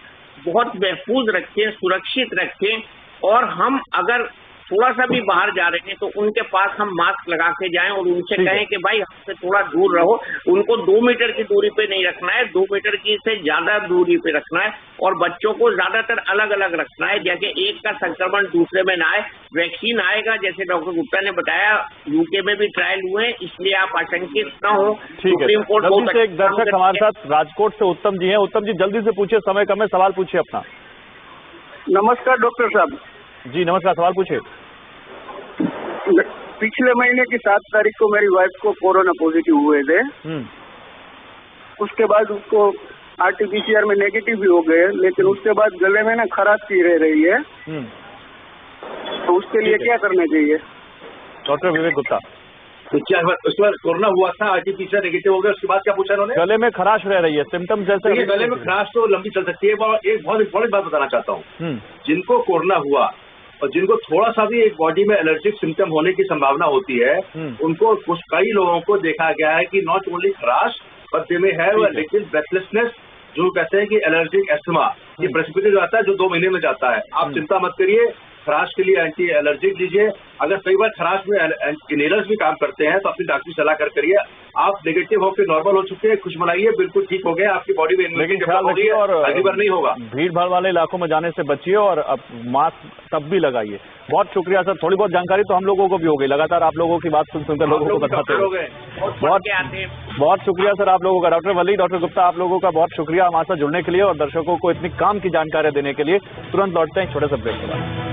बहुत महफूज रखें, सुरक्षित रखें। और हम अगर थोड़ा सा भी बाहर जा रहे हैं तो उनके पास हम मास्क लगा के जाएं और उनसे कहें कि भाई हमसे थोड़ा दूर रहो। उनको 2 मीटर की दूरी पे नहीं रखना है, 2 मीटर की से ज्यादा दूरी पे रखना है। और बच्चों को ज्यादातर अलग अलग रखना है, जैसे एक का संक्रमण दूसरे में ना आए। वैक्सीन आएगा, जैसे डॉक्टर गुप्ता ने बताया, यूके में भी ट्रायल हुए, इसलिए आप आशंकित न हो। सुप्रीम कोर्ट बहुत एक दर्शक हमारे साथ राजकोट से उत्तम जी हैं। उत्तम जी जल्दी से पूछिए, समय कम है, सवाल पूछिए अपना। नमस्कार डॉक्टर साहब। जी नमस्कार, सवाल पूछिए। पिछले महीने की 7 तारीख को मेरी वाइफ को कोरोना पॉजिटिव हुए थे। उसके बाद उसको RT-PCR में नेगेटिव भी हो गए, लेकिन उसके बाद गले में ना खराश सी रह रही है। तो उसके लिए क्या करना चाहिए? डॉक्टर विवेक गुप्ता। तो क्या उस पर कोरोना हुआ था, RT-PCR नेगेटिव हो गया, उसके बाद क्या पूछा उन्होंने? गले में खराश रह रही है, सिम्टम्स जैसे। ये गले में खराश तो लंबी चल सकती है। एक बहुत इंपॉर्टेंट बात बताना चाहता हूँ। जिनको कोरोना हुआ और जिनको थोड़ा सा भी एक बॉडी में एलर्जिक सिम्टम होने की संभावना होती है, उनको कई लोगों को देखा गया है कि नॉट ओनली खराश बट दे में हैव लिटिल ब्रेथलेसनेस, जो कहते हैं कि एलर्जिक एस्थमा, ये प्रेसिपिटेट जाता है जो 2 महीने में जाता है। आप चिंता मत करिए, खराश के लिए एंटी एलर्जिक लीजिए। अगर कई बार खराश में इनहेलर्स भी काम करते हैं तो अपनी डॉक्टर की सलाह कर करिए। आप नेगेटिव होकर नॉर्मल हो चुके हैं, खुश मनाइए, बिल्कुल ठीक हो गए, आपकी बॉडी में इम्यूनिटी डेवलप हो गई है, अगली बार नहीं होगा। भीड़ भाड़ वाले इलाकों में जाने से बचिए और अब मास्क तब भी लगाइए। बहुत शुक्रिया सर, थोड़ी बहुत जानकारी तो हम लोगों को भी हो गई, लगातार आप लोगों की बात सुनकर लोगों को बताते हैं। बहुत शुक्रिया सर आप लोगों का। डॉक्टर वली, डॉक्टर गुप्ता, आप लोगों का बहुत शुक्रिया हमारे साथ जुड़ने के लिए और दर्शकों को इतनी काम की जानकारी देने के लिए। तुरंत लौटते हैं छोटे से ब्रेक के बाद।